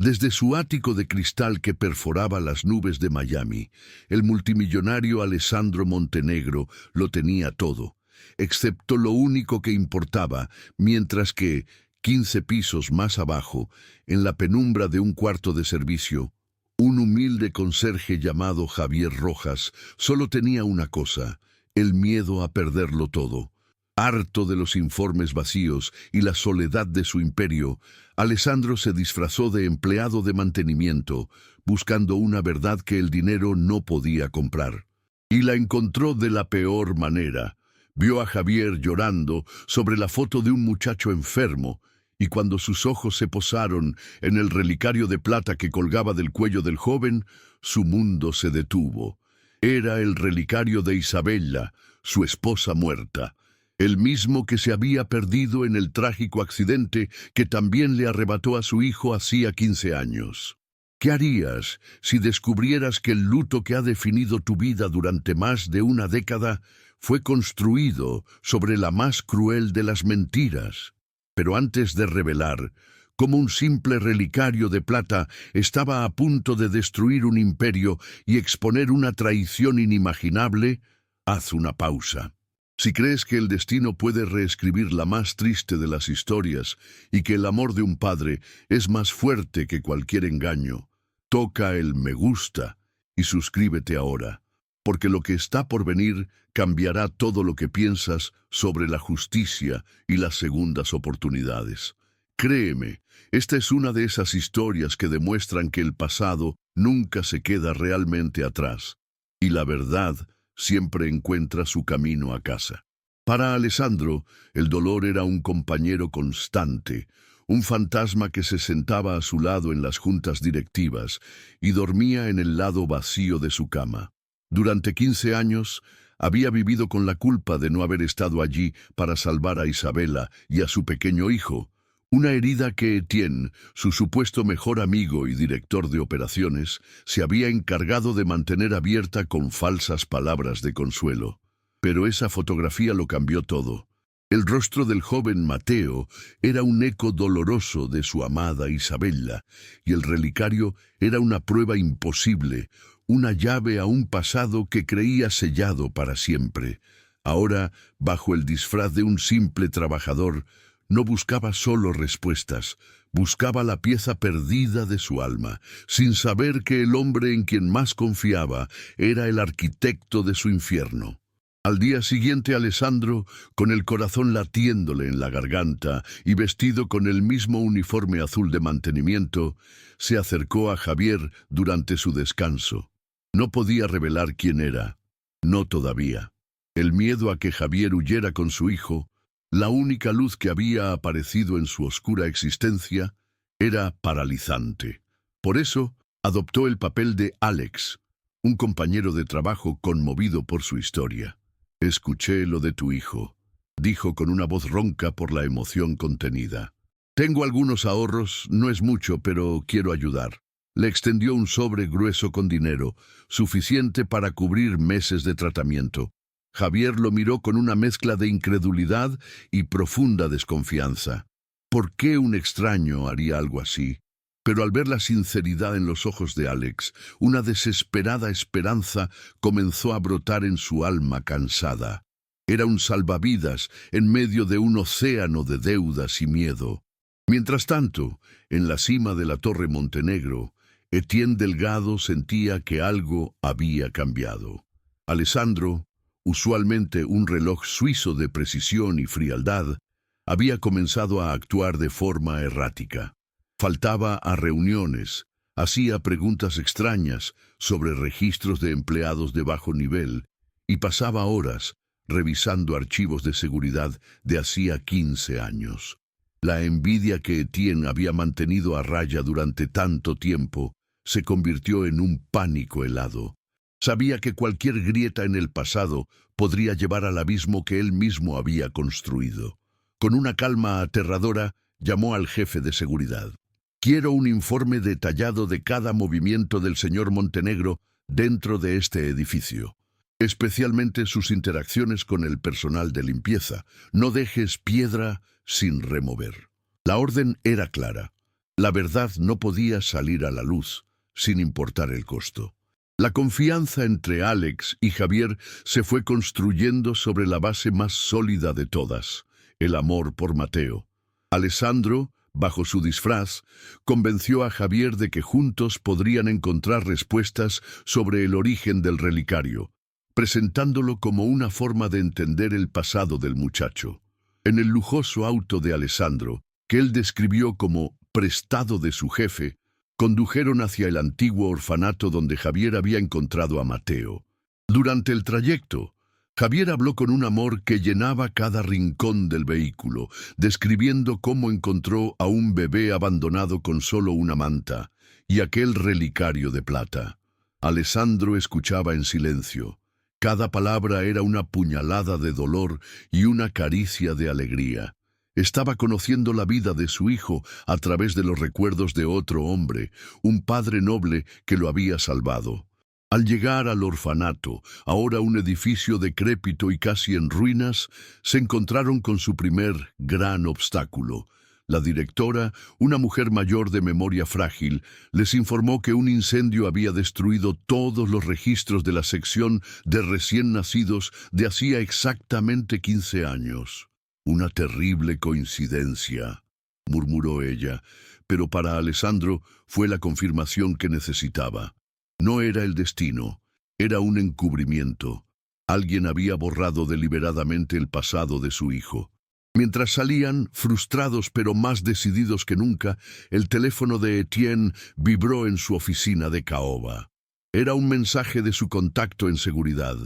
Desde su ático de cristal que perforaba las nubes de Miami, el multimillonario Alessandro Montenegro lo tenía todo, excepto lo único que importaba, mientras que, 15 pisos más abajo, en la penumbra de un cuarto de servicio, un humilde conserje llamado Javier Rojas solo tenía una cosa: el miedo a perderlo todo. Harto de los informes vacíos y la soledad de su imperio, Alessandro se disfrazó de empleado de mantenimiento, buscando una verdad que el dinero no podía comprar. Y la encontró de la peor manera. Vio a Javier llorando sobre la foto de un muchacho enfermo, y cuando sus ojos se posaron en el relicario de plata que colgaba del cuello del joven, su mundo se detuvo. Era el relicario de Isabella, su esposa muerta, el mismo que se había perdido en el trágico accidente que también le arrebató a su hijo hacía 15 años. ¿Qué harías si descubrieras que el luto que ha definido tu vida durante más de una década fue construido sobre la más cruel de las mentiras? Pero antes de revelar cómo un simple relicario de plata estaba a punto de destruir un imperio y exponer una traición inimaginable, haz una pausa. Si crees que el destino puede reescribir la más triste de las historias y que el amor de un padre es más fuerte que cualquier engaño, toca el me gusta y suscríbete ahora, porque lo que está por venir cambiará todo lo que piensas sobre la justicia y las segundas oportunidades. Créeme, esta es una de esas historias que demuestran que el pasado nunca se queda realmente atrás, y la verdad siempre encuentra su camino a casa. Para Alessandro, el dolor era un compañero constante, un fantasma que se sentaba a su lado en las juntas directivas y dormía en el lado vacío de su cama. Durante 15 años, había vivido con la culpa de no haber estado allí para salvar a Isabella y a su pequeño hijo, una herida que Etienne, su supuesto mejor amigo y director de operaciones, se había encargado de mantener abierta con falsas palabras de consuelo. Pero esa fotografía lo cambió todo. El rostro del joven Mateo era un eco doloroso de su amada Isabella, y el relicario era una prueba imposible, una llave a un pasado que creía sellado para siempre. Ahora, bajo el disfraz de un simple trabajador, no buscaba solo respuestas, buscaba la pieza perdida de su alma, sin saber que el hombre en quien más confiaba era el arquitecto de su infierno. Al día siguiente, Alessandro, con el corazón latiéndole en la garganta y vestido con el mismo uniforme azul de mantenimiento, se acercó a Javier durante su descanso. No podía revelar quién era, no todavía. El miedo a que Javier huyera con su hijo, la única luz que había aparecido en su oscura existencia, era paralizante. Por eso, adoptó el papel de Alex, un compañero de trabajo conmovido por su historia. «Escuché lo de tu hijo», dijo con una voz ronca por la emoción contenida. «Tengo algunos ahorros, no es mucho, pero quiero ayudar». Le extendió un sobre grueso con dinero, suficiente para cubrir meses de tratamiento. Javier lo miró con una mezcla de incredulidad y profunda desconfianza. ¿Por qué un extraño haría algo así? Pero al ver la sinceridad en los ojos de Alex, una desesperada esperanza comenzó a brotar en su alma cansada. Era un salvavidas en medio de un océano de deudas y miedo. Mientras tanto, en la cima de la Torre Montenegro, Etienne Delgado sentía que algo había cambiado. Alessandro, usualmente un reloj suizo de precisión y frialdad, había comenzado a actuar de forma errática. Faltaba a reuniones, hacía preguntas extrañas sobre registros de empleados de bajo nivel y pasaba horas revisando archivos de seguridad de hacía 15 años. La envidia que Etienne había mantenido a raya durante tanto tiempo se convirtió en un pánico helado. Sabía que cualquier grieta en el pasado podría llevar al abismo que él mismo había construido. Con una calma aterradora, llamó al jefe de seguridad. «Quiero un informe detallado de cada movimiento del señor Montenegro dentro de este edificio, especialmente sus interacciones con el personal de limpieza. No dejes piedra sin remover». La orden era clara. La verdad no podía salir a la luz, sin importar el costo. La confianza entre Alex y Javier se fue construyendo sobre la base más sólida de todas, el amor por Mateo. Alessandro, bajo su disfraz, convenció a Javier de que juntos podrían encontrar respuestas sobre el origen del relicario, presentándolo como una forma de entender el pasado del muchacho. En el lujoso auto de Alessandro, que él describió como prestado de su jefe, condujeron hacia el antiguo orfanato donde Javier había encontrado a Mateo. Durante el trayecto, Javier habló con un amor que llenaba cada rincón del vehículo, describiendo cómo encontró a un bebé abandonado con solo una manta y aquel relicario de plata. Alessandro escuchaba en silencio. Cada palabra era una puñalada de dolor y una caricia de alegría. Estaba conociendo la vida de su hijo a través de los recuerdos de otro hombre, un padre noble que lo había salvado. Al llegar al orfanato, ahora un edificio decrépito y casi en ruinas, se encontraron con su primer gran obstáculo. La directora, una mujer mayor de memoria frágil, les informó que un incendio había destruido todos los registros de la sección de recién nacidos de hacía exactamente 15 años. «Una terrible coincidencia», murmuró ella, pero para Alessandro fue la confirmación que necesitaba. No era el destino, era un encubrimiento. Alguien había borrado deliberadamente el pasado de su hijo. Mientras salían, frustrados pero más decididos que nunca, el teléfono de Etienne vibró en su oficina de caoba. Era un mensaje de su contacto en seguridad.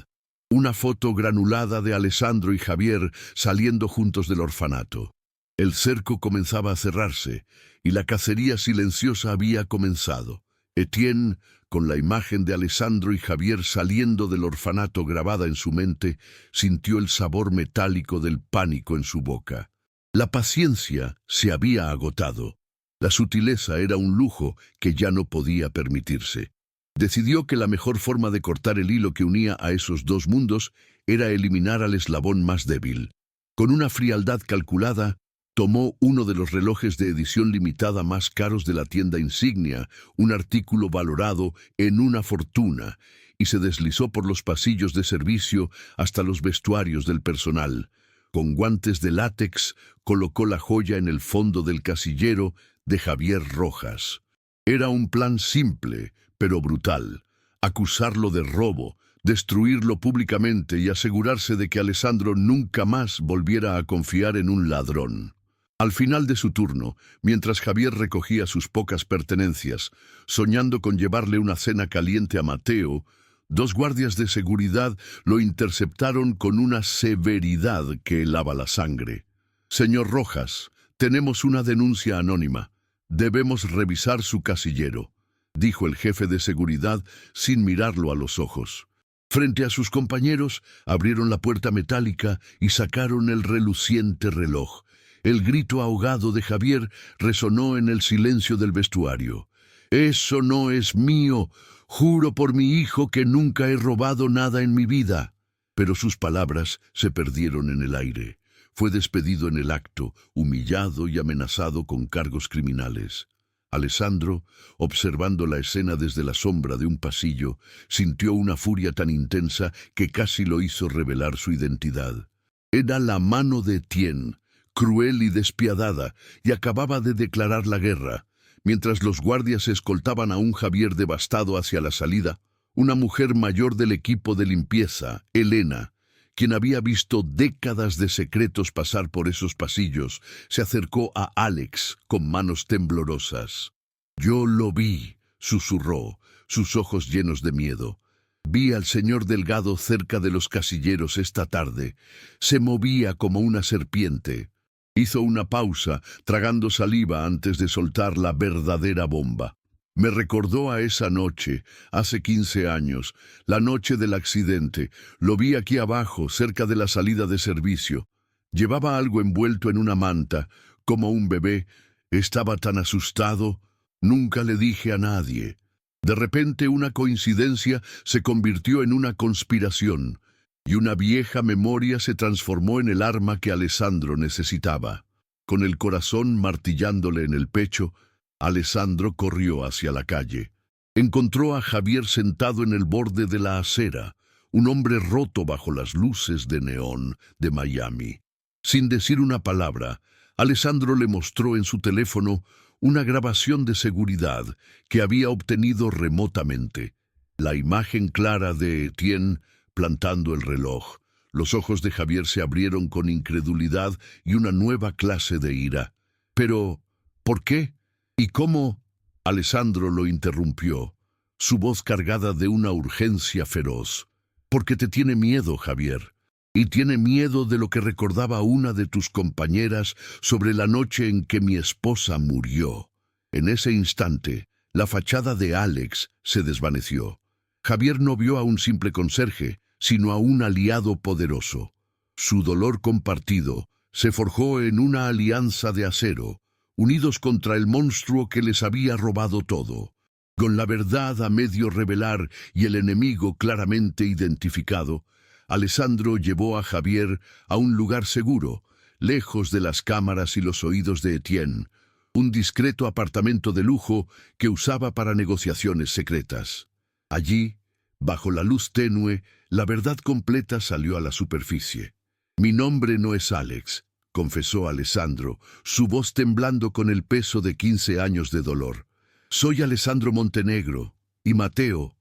Una foto granulada de Alessandro y Javier saliendo juntos del orfanato. El cerco comenzaba a cerrarse y la cacería silenciosa había comenzado. Etienne, con la imagen de Alessandro y Javier saliendo del orfanato grabada en su mente, sintió el sabor metálico del pánico en su boca. La paciencia se había agotado. La sutileza era un lujo que ya no podía permitirse. Decidió que la mejor forma de cortar el hilo que unía a esos dos mundos era eliminar al eslabón más débil. Con una frialdad calculada, tomó uno de los relojes de edición limitada más caros de la tienda insignia, un artículo valorado en una fortuna, y se deslizó por los pasillos de servicio hasta los vestuarios del personal. Con guantes de látex, colocó la joya en el fondo del casillero de Javier Rojas. Era un plan simple, pero brutal. Acusarlo de robo, destruirlo públicamente y asegurarse de que Alessandro nunca más volviera a confiar en un ladrón. Al final de su turno, mientras Javier recogía sus pocas pertenencias, soñando con llevarle una cena caliente a Mateo, dos guardias de seguridad lo interceptaron con una severidad que helaba la sangre. «Señor Rojas, tenemos una denuncia anónima. Debemos revisar su casillero», dijo el jefe de seguridad sin mirarlo a los ojos. Frente a sus compañeros, abrieron la puerta metálica y sacaron el reluciente reloj. El grito ahogado de Javier resonó en el silencio del vestuario. «Eso no es mío. Juro por mi hijo que nunca he robado nada en mi vida». Pero sus palabras se perdieron en el aire. Fue despedido en el acto, humillado y amenazado con cargos criminales. Alessandro, observando la escena desde la sombra de un pasillo, sintió una furia tan intensa que casi lo hizo revelar su identidad. Era la mano de Etienne, cruel y despiadada, y acababa de declarar la guerra. Mientras los guardias escoltaban a un Javier devastado hacia la salida, una mujer mayor del equipo de limpieza, Elena, quien había visto décadas de secretos pasar por esos pasillos, se acercó a Alex con manos temblorosas. «Yo lo vi», susurró, sus ojos llenos de miedo. «Vi al señor Delgado cerca de los casilleros esta tarde. Se movía como una serpiente». Hizo una pausa, tragando saliva antes de soltar la verdadera bomba. «Me recordó a esa noche, hace 15 años, la noche del accidente. Lo vi aquí abajo, cerca de la salida de servicio. Llevaba algo envuelto en una manta, como un bebé. Estaba tan asustado. Nunca le dije a nadie. De repente una coincidencia se convirtió en una conspiración, y una vieja memoria se transformó en el arma que Alessandro necesitaba. Con el corazón martillándole en el pecho, Alessandro corrió hacia la calle. Encontró a Javier sentado en el borde de la acera, un hombre roto bajo las luces de neón de Miami. Sin decir una palabra, Alessandro le mostró en su teléfono una grabación de seguridad que había obtenido remotamente. La imagen clara de Etienne plantando el reloj. Los ojos de Javier se abrieron con incredulidad y una nueva clase de ira. Pero, ¿por qué? ¿Y cómo? Alessandro lo interrumpió, su voz cargada de una urgencia feroz. Porque te tiene miedo, Javier. Y tiene miedo de lo que recordaba una de tus compañeras sobre la noche en que mi esposa murió. En ese instante, la fachada de Alex se desvaneció. Javier no vio a un simple conserje, sino a un aliado poderoso. Su dolor compartido se forjó en una alianza de acero, unidos contra el monstruo que les había robado todo. Con la verdad a medio revelar y el enemigo claramente identificado, Alessandro llevó a Javier a un lugar seguro, lejos de las cámaras y los oídos de Etienne, un discreto apartamento de lujo que usaba para negociaciones secretas. Allí, bajo la luz tenue, la verdad completa salió a la superficie. «Mi nombre no es Alex», confesó Alessandro, su voz temblando con el peso de 15 años de dolor. «Soy Alessandro Montenegro, y Mateo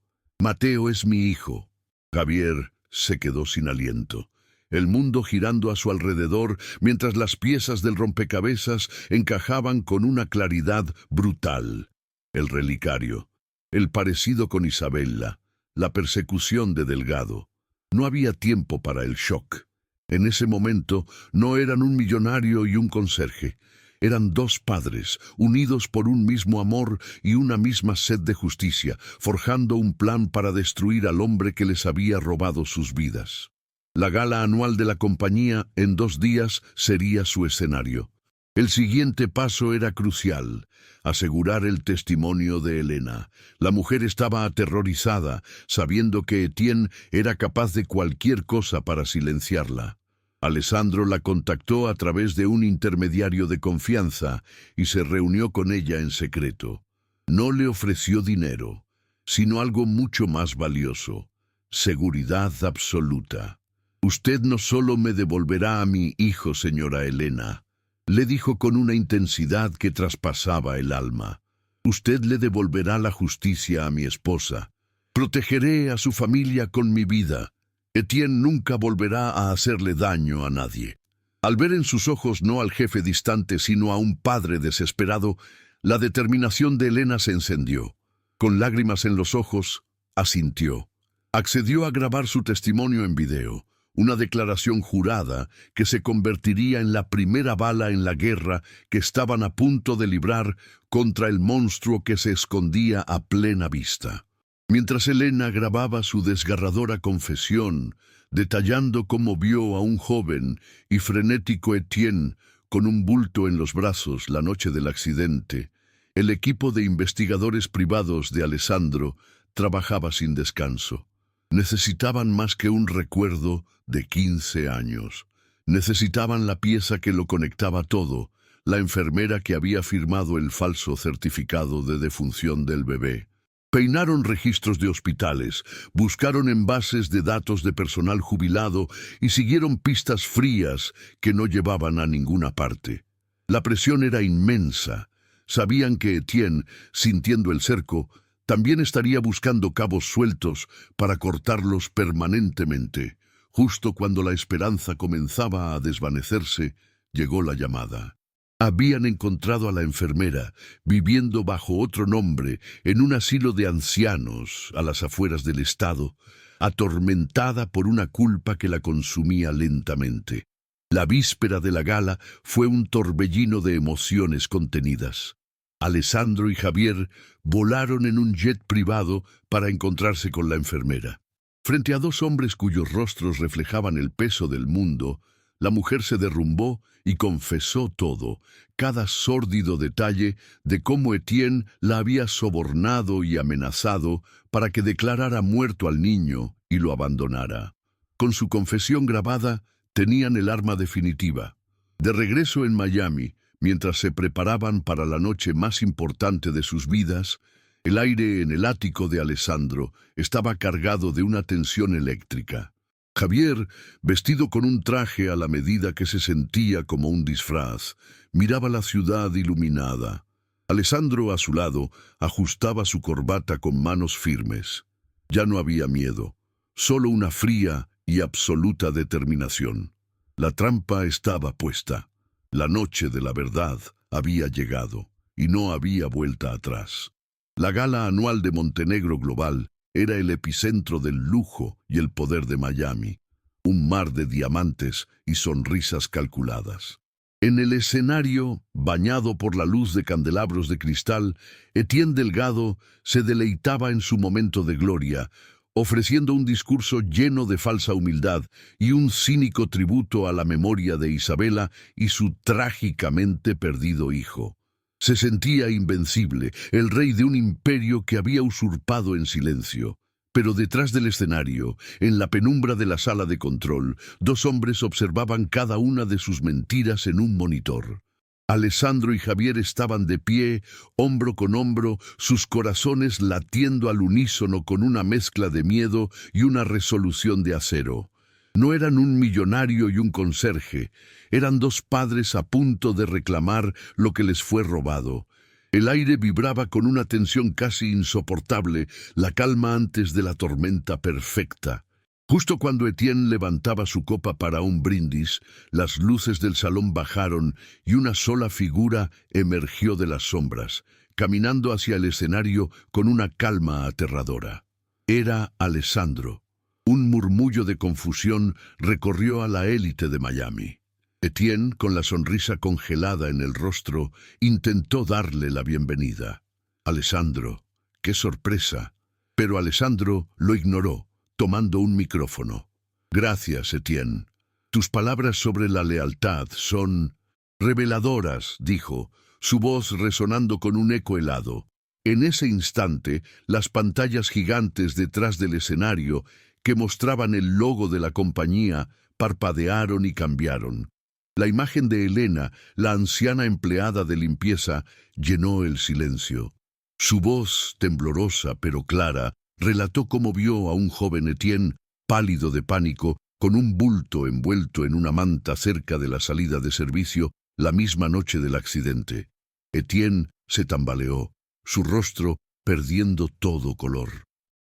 es mi hijo». Javier se quedó sin aliento, el mundo girando a su alrededor mientras las piezas del rompecabezas encajaban con una claridad brutal. El relicario, el parecido con Isabella, la persecución de Delgado. No había tiempo para el shock. En ese momento no eran un millonario y un conserje. Eran dos padres, unidos por un mismo amor y una misma sed de justicia, forjando un plan para destruir al hombre que les había robado sus vidas. La gala anual de la compañía en 2 días sería su escenario. El siguiente paso era crucial: asegurar el testimonio de Elena. La mujer estaba aterrorizada, sabiendo que Etienne era capaz de cualquier cosa para silenciarla. Alessandro la contactó a través de un intermediario de confianza y se reunió con ella en secreto. No le ofreció dinero, sino algo mucho más valioso: seguridad absoluta. «Usted no solo me devolverá a mi hijo, señora Elena», le dijo con una intensidad que traspasaba el alma. «Usted le devolverá la justicia a mi esposa. Protegeré a su familia con mi vida. Etienne nunca volverá a hacerle daño a nadie». Al ver en sus ojos no al jefe distante, sino a un padre desesperado, la determinación de Elena se encendió. Con lágrimas en los ojos, asintió. Accedió a grabar su testimonio en video, una declaración jurada que se convertiría en la primera bala en la guerra que estaban a punto de librar contra el monstruo que se escondía a plena vista. Mientras Elena grababa su desgarradora confesión, detallando cómo vio a un joven y frenético Etienne con un bulto en los brazos la noche del accidente, el equipo de investigadores privados de Alessandro trabajaba sin descanso. Necesitaban más que un recuerdo de 15 años. Necesitaban la pieza que lo conectaba todo, la enfermera que había firmado el falso certificado de defunción del bebé. Peinaron registros de hospitales, buscaron en bases de datos de personal jubilado y siguieron pistas frías que no llevaban a ninguna parte. La presión era inmensa. Sabían que Etienne, sintiendo el cerco, también estaría buscando cabos sueltos para cortarlos permanentemente. Justo cuando la esperanza comenzaba a desvanecerse, llegó la llamada. Habían encontrado a la enfermera, viviendo bajo otro nombre, en un asilo de ancianos a las afueras del estado, atormentada por una culpa que la consumía lentamente. La víspera de la gala fue un torbellino de emociones contenidas. Alessandro y Javier volaron en un jet privado para encontrarse con la enfermera. Frente a 2 hombres cuyos rostros reflejaban el peso del mundo, la mujer se derrumbó y confesó todo, cada sórdido detalle de cómo Etienne la había sobornado y amenazado para que declarara muerto al niño y lo abandonara. Con su confesión grabada, tenían el arma definitiva. De regreso en Miami, Mientras se preparaban para la noche más importante de sus vidas, el aire en el ático de Alessandro estaba cargado de una tensión eléctrica. Javier, vestido con un traje a la medida que se sentía como un disfraz, miraba la ciudad iluminada. Alessandro, a su lado, ajustaba su corbata con manos firmes. Ya no había miedo, solo una fría y absoluta determinación. La trampa estaba puesta. La noche de la verdad había llegado, y no había vuelta atrás. La gala anual de Montenegro Global era el epicentro del lujo y el poder de Miami, un mar de diamantes y sonrisas calculadas. En el escenario, bañado por la luz de candelabros de cristal, Etienne Delgado se deleitaba en su momento de gloria, ofreciendo un discurso lleno de falsa humildad y un cínico tributo a la memoria de Isabela y su trágicamente perdido hijo. Se sentía invencible, el rey de un imperio que había usurpado en silencio. Pero detrás del escenario, en la penumbra de la sala de control, dos hombres observaban cada una de sus mentiras en un monitor. Alessandro y Javier estaban de pie, hombro con hombro, sus corazones latiendo al unísono con una mezcla de miedo y una resolución de acero. No eran un millonario y un conserje, eran dos padres a punto de reclamar lo que les fue robado. El aire vibraba con una tensión casi insoportable, la calma antes de la tormenta perfecta. Justo cuando Etienne levantaba su copa para un brindis, las luces del salón bajaron y una sola figura emergió de las sombras, caminando hacia el escenario con una calma aterradora. Era Alessandro. Un murmullo de confusión recorrió a la élite de Miami. Etienne, con la sonrisa congelada en el rostro, intentó darle la bienvenida. «Alessandro, qué sorpresa». Pero Alessandro lo ignoró, tomando un micrófono. «Gracias, Etienne. Tus palabras sobre la lealtad son reveladoras», dijo, su voz resonando con un eco helado. En ese instante, las pantallas gigantes detrás del escenario, que mostraban el logo de la compañía, parpadearon y cambiaron. La imagen de Elena, la anciana empleada de limpieza, llenó el silencio. Su voz, temblorosa pero clara, relató cómo vio a un joven Etienne, pálido de pánico, con un bulto envuelto en una manta cerca de la salida de servicio, la misma noche del accidente. Etienne se tambaleó, su rostro perdiendo todo color.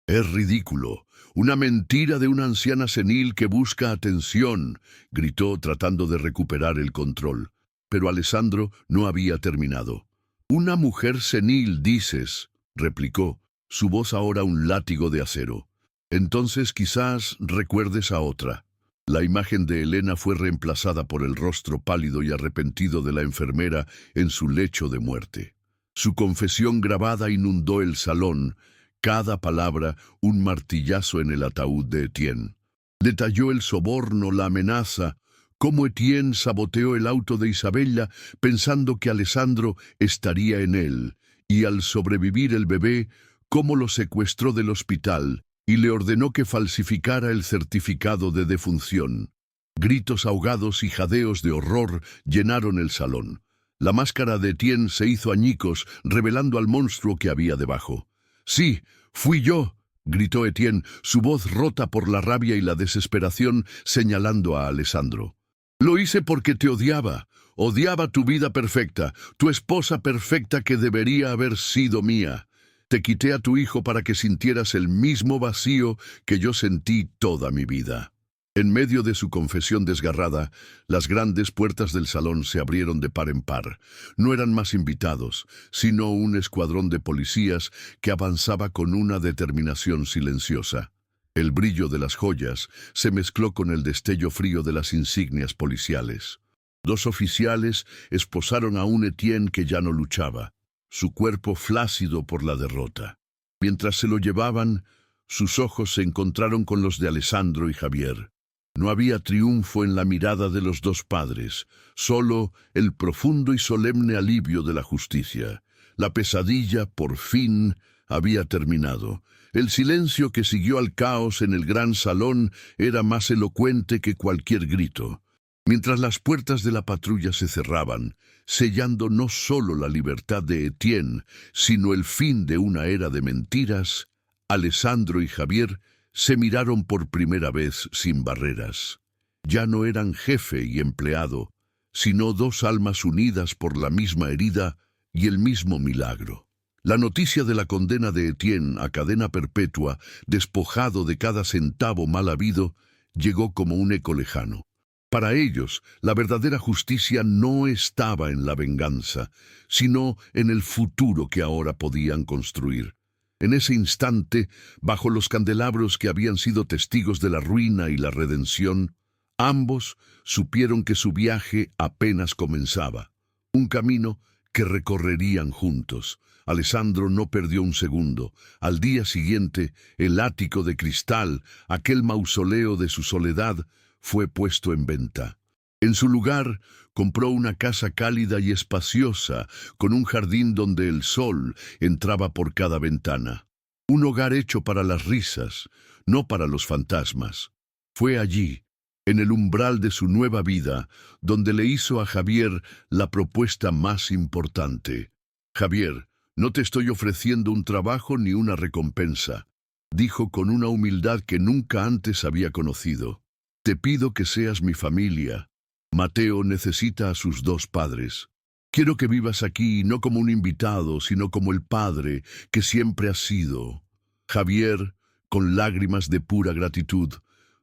«Es ridículo. Una mentira de una anciana senil que busca atención», gritó tratando de recuperar el control. Pero Alessandro no había terminado. «Una mujer senil, dices», replicó, su voz ahora un látigo de acero. «Entonces quizás recuerdes a otra». La imagen de Elena fue reemplazada por el rostro pálido y arrepentido de la enfermera en su lecho de muerte. Su confesión grabada inundó el salón, cada palabra un martillazo en el ataúd de Etienne. Detalló el soborno, la amenaza, cómo Etienne saboteó el auto de Isabella pensando que Alessandro estaría en él, y al sobrevivir el bebé, cómo lo secuestró del hospital y le ordenó que falsificara el certificado de defunción. Gritos ahogados y jadeos de horror llenaron el salón. La máscara de Etienne se hizo añicos, revelando al monstruo que había debajo. «Sí, fui yo», gritó Etienne, su voz rota por la rabia y la desesperación, señalando a Alessandro. «Lo hice porque te odiaba. Odiaba tu vida perfecta, tu esposa perfecta que debería haber sido mía. Te quité a tu hijo para que sintieras el mismo vacío que yo sentí toda mi vida». En medio de su confesión desgarrada, las grandes puertas del salón se abrieron de par en par. No eran más invitados, sino un escuadrón de policías que avanzaba con una determinación silenciosa. El brillo de las joyas se mezcló con el destello frío de las insignias policiales. Dos oficiales esposaron a un Etienne que ya no luchaba, su cuerpo flácido por la derrota. Mientras se lo llevaban, sus ojos se encontraron con los de Alessandro y Javier. No había triunfo en la mirada de los dos padres, solo el profundo y solemne alivio de la justicia. La pesadilla, por fin, había terminado. El silencio que siguió al caos en el gran salón era más elocuente que cualquier grito. Mientras las puertas de la patrulla se cerraban, sellando no solo la libertad de Etienne, sino el fin de una era de mentiras, Alessandro y Javier se miraron por primera vez sin barreras. Ya no eran jefe y empleado, sino dos almas unidas por la misma herida y el mismo milagro. La noticia de la condena de Etienne a cadena perpetua, despojado de cada centavo mal habido, llegó como un eco lejano. Para ellos, la verdadera justicia no estaba en la venganza, sino en el futuro que ahora podían construir. En ese instante, bajo los candelabros que habían sido testigos de la ruina y la redención, ambos supieron que su viaje apenas comenzaba, un camino que recorrerían juntos. Alessandro no perdió un segundo. Al día siguiente, el ático de cristal, aquel mausoleo de su soledad, fue puesto en venta. En su lugar, compró una casa cálida y espaciosa, con un jardín donde el sol entraba por cada ventana. Un hogar hecho para las risas, no para los fantasmas. Fue allí, en el umbral de su nueva vida, donde le hizo a Javier la propuesta más importante. «Javier, no te estoy ofreciendo un trabajo ni una recompensa», dijo con una humildad que nunca antes había conocido. «Te pido que seas mi familia. Mateo necesita a sus dos padres. Quiero que vivas aquí no como un invitado, sino como el padre que siempre has sido». Javier, con lágrimas de pura gratitud,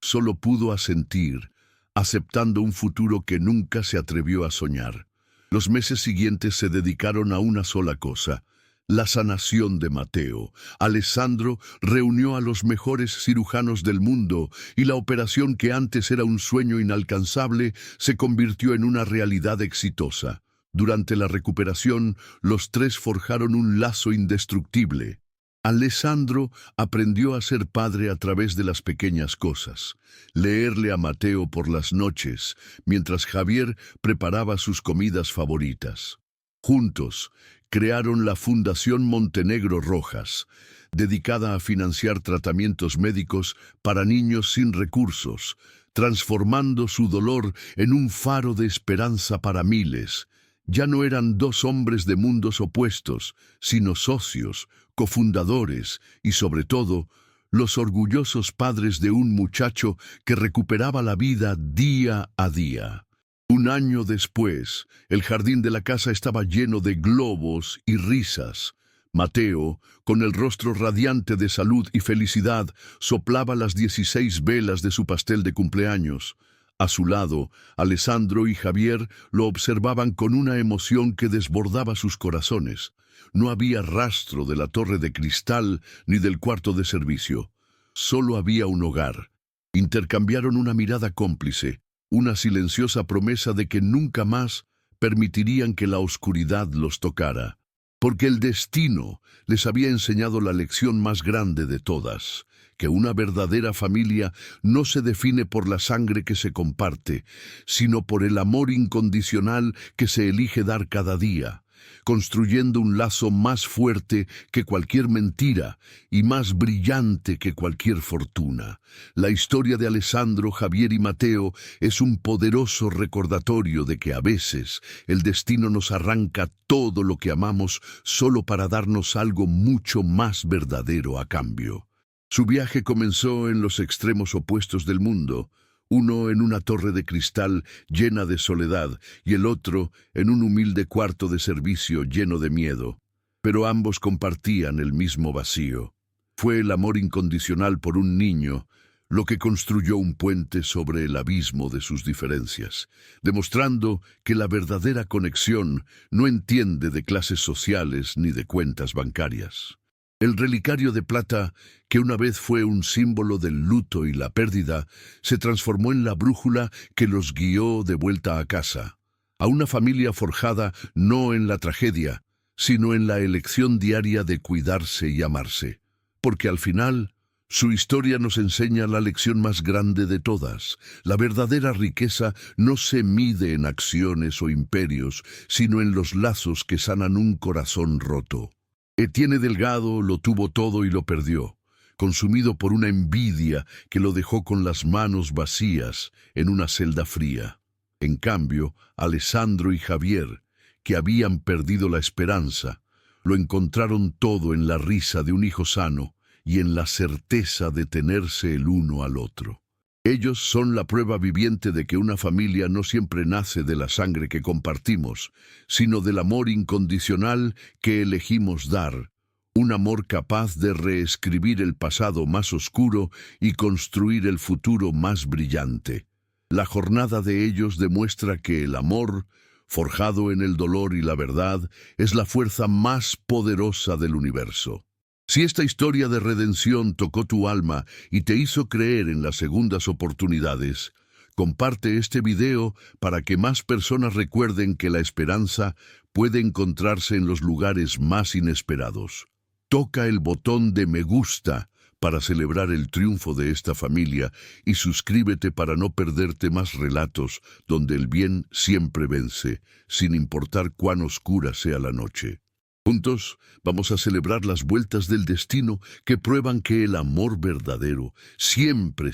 solo pudo asentir, aceptando un futuro que nunca se atrevió a soñar. Los meses siguientes se dedicaron a una sola cosa: la sanación de Mateo. Alessandro reunió a los mejores cirujanos del mundo y la operación que antes era un sueño inalcanzable se convirtió en una realidad exitosa. Durante la recuperación, los tres forjaron un lazo indestructible. Alessandro aprendió a ser padre a través de las pequeñas cosas, leerle a Mateo por las noches, mientras Javier preparaba sus comidas favoritas. Juntos, crearon la Fundación Montenegro Rojas, dedicada a financiar tratamientos médicos para niños sin recursos, transformando su dolor en un faro de esperanza para miles. Ya no eran dos hombres de mundos opuestos, sino socios, cofundadores y, sobre todo, los orgullosos padres de un muchacho que recuperaba la vida día a día. Un año después, el jardín de la casa estaba lleno de globos y risas. Mateo, con el rostro radiante de salud y felicidad, soplaba las 16 velas de su pastel de cumpleaños. A su lado, Alessandro y Javier lo observaban con una emoción que desbordaba sus corazones. No había rastro de la torre de cristal ni del cuarto de servicio. Solo había un hogar. Intercambiaron una mirada cómplice, una silenciosa promesa de que nunca más permitirían que la oscuridad los tocara, porque el destino les había enseñado la lección más grande de todas, que una verdadera familia no se define por la sangre que se comparte, sino por el amor incondicional que se elige dar cada día, construyendo un lazo más fuerte que cualquier mentira y más brillante que cualquier fortuna. La historia de Alessandro, Javier y Mateo es un poderoso recordatorio de que a veces el destino nos arranca todo lo que amamos solo para darnos algo mucho más verdadero a cambio. Su viaje comenzó en los extremos opuestos del mundo, uno en una torre de cristal llena de soledad y el otro en un humilde cuarto de servicio lleno de miedo. Pero ambos compartían el mismo vacío. Fue el amor incondicional por un niño lo que construyó un puente sobre el abismo de sus diferencias, demostrando que la verdadera conexión no entiende de clases sociales ni de cuentas bancarias. El relicario de plata, que una vez fue un símbolo del luto y la pérdida, se transformó en la brújula que los guió de vuelta a casa, a una familia forjada no en la tragedia, sino en la elección diaria de cuidarse y amarse. Porque al final, su historia nos enseña la lección más grande de todas. La verdadera riqueza no se mide en acciones o imperios, sino en los lazos que sanan un corazón roto. Etienne Delgado lo tuvo todo y lo perdió, consumido por una envidia que lo dejó con las manos vacías en una celda fría. En cambio, Alessandro y Javier, que habían perdido la esperanza, lo encontraron todo en la risa de un hijo sano y en la certeza de tenerse el uno al otro. Ellos son la prueba viviente de que una familia no siempre nace de la sangre que compartimos, sino del amor incondicional que elegimos dar, un amor capaz de reescribir el pasado más oscuro y construir el futuro más brillante. La jornada de ellos demuestra que el amor, forjado en el dolor y la verdad, es la fuerza más poderosa del universo. Si esta historia de redención tocó tu alma y te hizo creer en las segundas oportunidades, comparte este video para que más personas recuerden que la esperanza puede encontrarse en los lugares más inesperados. Toca el botón de me gusta para celebrar el triunfo de esta familia y suscríbete para no perderte más relatos donde el bien siempre vence, sin importar cuán oscura sea la noche. Juntos vamos a celebrar las vueltas del destino que prueban que el amor verdadero siempre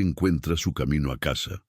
encuentra su camino a casa.